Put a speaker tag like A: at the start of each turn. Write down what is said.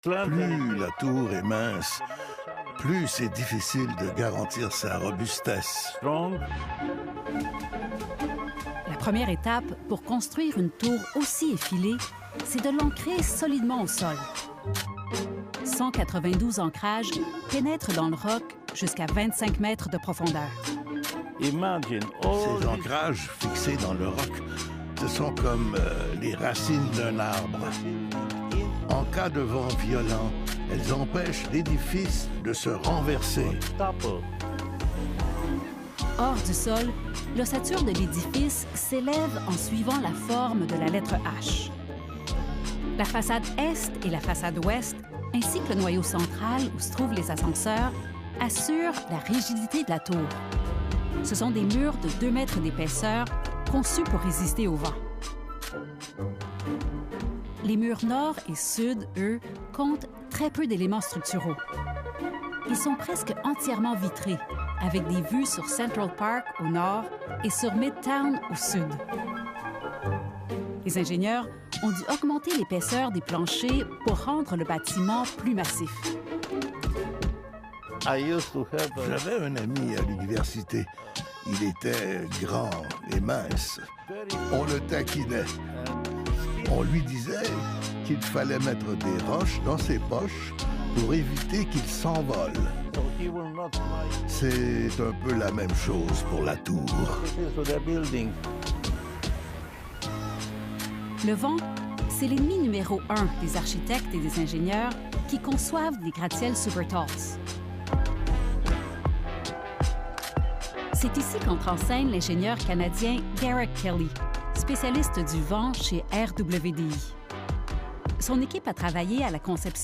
A: Plus la tour est mince, plus c'est difficile de garantir sa robustesse.
B: La première étape pour construire une tour aussi effilée, c'est de l'ancrer solidement au sol. 192 ancrages pénètrent dans le roc jusqu'à 25 mètres de profondeur.
A: Ces ancrages fixés dans le roc, ce sont comme les racines d'un arbre. En cas de vent violent, elles empêchent l'édifice de se renverser.
B: Hors du sol, l'ossature de l'édifice s'élève en suivant la forme de la lettre H. La façade est et la façade ouest, ainsi que le noyau central où se trouvent les ascenseurs, assurent la rigidité de la tour. Ce sont des murs de 2 mètres d'épaisseur conçus pour résister au vent. Les murs nord et sud, eux, comptent très peu d'éléments structuraux. Ils sont presque entièrement vitrés, avec des vues sur Central Park au nord et sur Midtown au sud. Les ingénieurs ont dû augmenter l'épaisseur des planchers pour rendre le bâtiment plus massif.
A: J'avais un ami à l'université. Il était grand et mince. On le taquinait. On lui disait qu'il fallait mettre des roches dans ses poches pour éviter qu'il s'envole. C'est un peu la même chose pour la tour.
B: Le vent, c'est l'ennemi numéro 1 des architectes et des ingénieurs qui conçoivent des gratte-ciels super talls. C'est ici qu'entre en scène l'ingénieur canadien Garrett Kelly, spécialiste du vent chez RWDI. Son équipe a travaillé à la conception